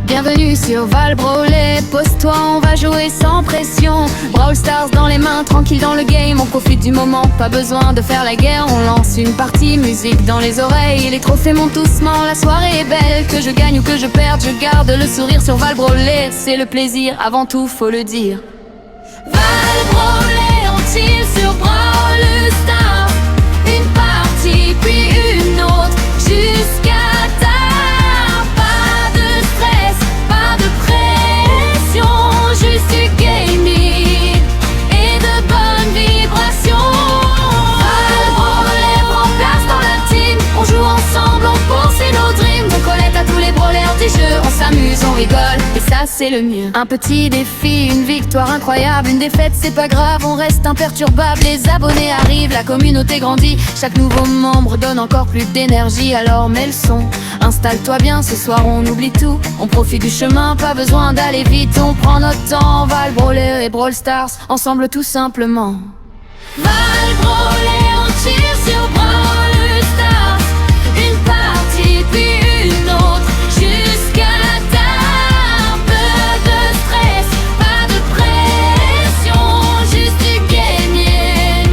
Bienvenue sur Val Brawley, pose-toi, on va jouer sans pression. Brawl Stars dans les mains, tranquille dans le game. On profite du moment, pas besoin de faire la guerre. On lance une partie, musique dans les oreilles. Les trophées montent doucement, la soirée est belle. Que je gagne ou que je perde, je garde le sourire sur Val Brawley. C'est le plaisir, avant tout faut le dire. Val Brawley, on tire sur Brawl Stars. Une partie puis une autre, jusqu'à juste du gaming et de bonnes vibrations. Val Brawley prend place dans la team. On joue ensemble, on poursuit nos dreams. On collecte à tous les brawlers des jeux. On s'amuse, on rigole et ça c'est le mieux. Un petit défi, une victoire incroyable. Une défaite c'est pas grave, on reste imperturbable. Les abonnés arrivent, la communauté grandit. Chaque nouveau membre donne encore plus d'énergie. Alors mets le son, installe-toi bien, ce soir on oublie tout. On profite du chemin, pas besoin d'aller vite. On prend notre temps, Val Brawley et Brawl Stars, ensemble tout simplement. Val Brawley, on tire sur Brawl Stars. Une partie puis une autre, jusqu'à tard. Peu de stress, pas de pression. Juste du gaming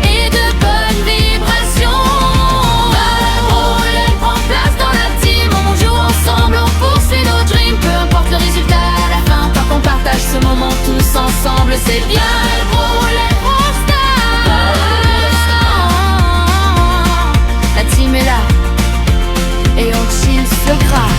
et de bonnes vibrations. Val Brawley prend place dans la team. On joue ensemble, on poursuit nos dreams. Peu importe le résultat à la fin, tant qu'on partage ce moment tous ensemble, c'est bien. Val Brawley, Brawl Stars. La team est là et on chill sur gras.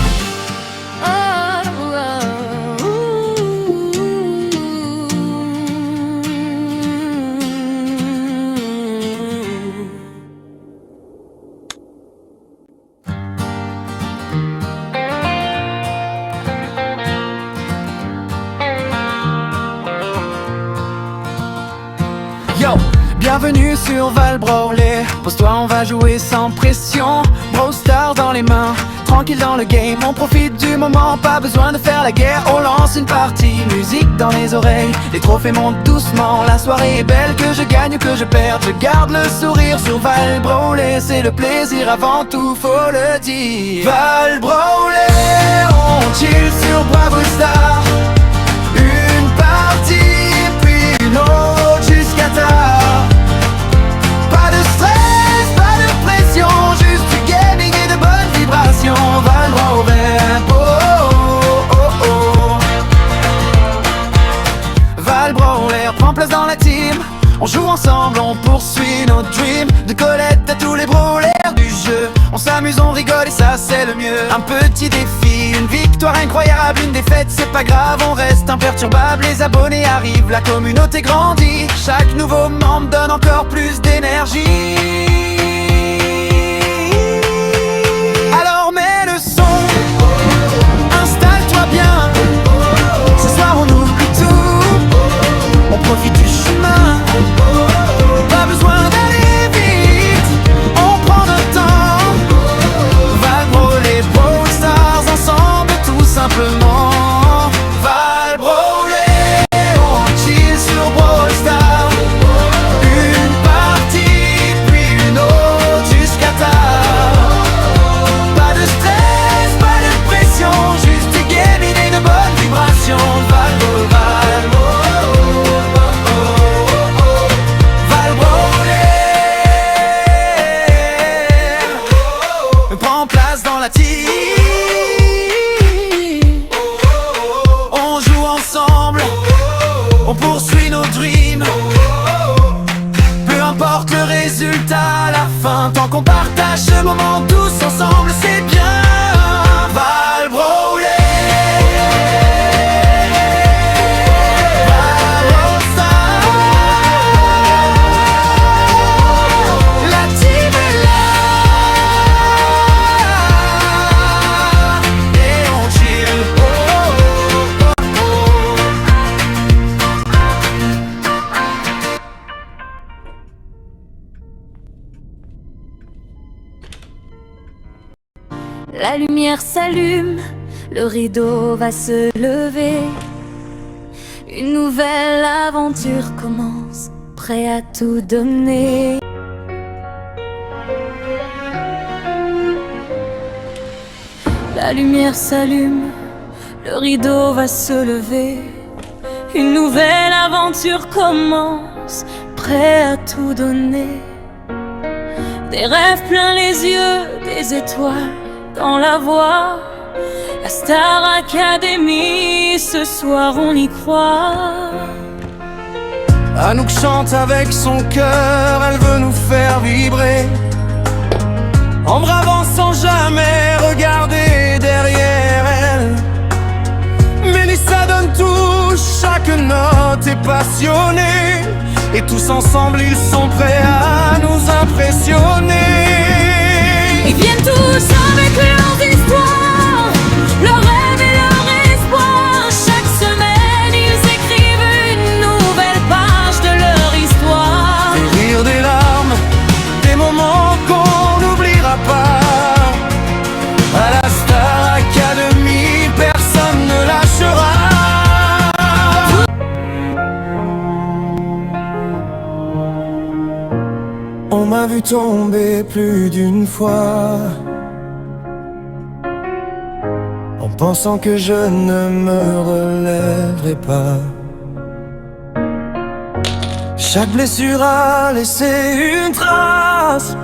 Yo, bienvenue sur Val Brawley. Pose-toi, on va jouer sans pression. Brawl Stars dans les mains, tranquille dans le game. On profite du moment, pas besoin de faire la guerre. On lance une partie, musique dans les oreilles. Les trophées montent doucement, la soirée est belle. Que je gagne ou que je perde, je garde le sourire sur Val Brawley. C'est le plaisir avant tout, faut le dire. Val Brawley, on chill sur Brawl Stars. Une partie puis une autre, jusqu'à tard. Pas de stress, pas de pression, juste du gaming et de bonnes vibrations. Val Brawley, oh, oh, oh. Val Brawley prend place dans la team. On joue ensemble, on poursuit nos dreams. De Colette à tous les brawlers du jeu. On s'amuse, on rigole et ça c'est le mieux. Un petit défi, une victoire incroyable. Une défaite c'est pas grave, on reste imperturbable. Les abonnés arrivent, la communauté grandit. Chaque nouveau membre donne encore plus d'énergie. Alors mets le son, installe-toi bien. Ce soir on oublie tout, on profite du chemin. Pas besoin d'aller vite, on prend notre temps. Val Brawley, Brawl Stars, ensemble tout simplement. Val Brawley, on chill sur Brawl Stars. Une partie puis une autre, jusqu'à tard. Pas de stress, pas de pression, juste du gaming et de bonnes vibrations. Val prend place dans la team. On joue ensemble, on poursuit nos dreams. Peu importe le résultat à la fin, tant qu'on partage ce moment tous ensemble, c'est bien. Val Brawley. La lumière s'allume, le rideau va se lever. Une nouvelle aventure commence, prêt à tout donner. La lumière s'allume, le rideau va se lever. Une nouvelle aventure commence, prêt à tout donner. Des rêves plein les yeux, des étoiles dans la voix. La Star Academy, ce soir on y croit. Anouk chante avec son cœur, elle veut nous faire vibrer. En bravant sans jamais regarder derrière elle. Mélissa donne tout, chaque note est passionnée. Et tous ensemble ils sont prêts à nous impressionner. Ils viennent tous avec leurs histoires, leurs rêves et leur espoir. Chaque semaine ils écrivent une nouvelle page de leur histoire. Des rires, des larmes, des moments qu'on n'oubliera pas. À la Star Academy, personne ne lâchera. On m'a vu tomber plus d'une fois, en pensant que je ne me relèverais pas. Chaque blessure a laissé une trace,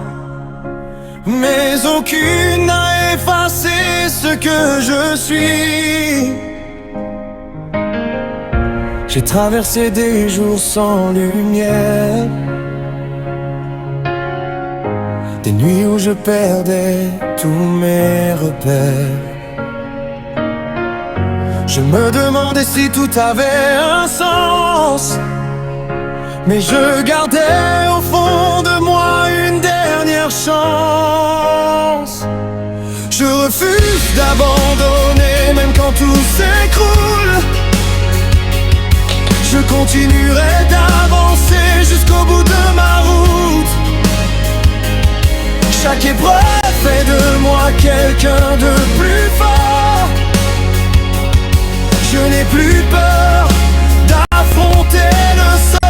mais aucune n'a effacé ce que je suis. J'ai traversé des jours sans lumière, des nuits où je perdais tous mes repères. Je me demandais si tout avait un sens, mais je gardais au fond de moi une dernière chance. Je refuse d'abandonner même quand tout s'écroule. Je continuerai d'avancer jusqu'au bout de ma route. Chaque épreuve fait de moi quelqu'un de plus fort. Je n'ai plus peur d'affronter le sort.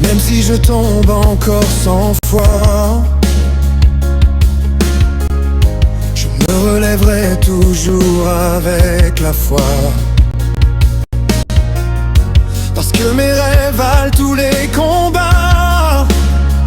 Même si je tombe encore 100 fois, je me relèverai toujours avec la foi.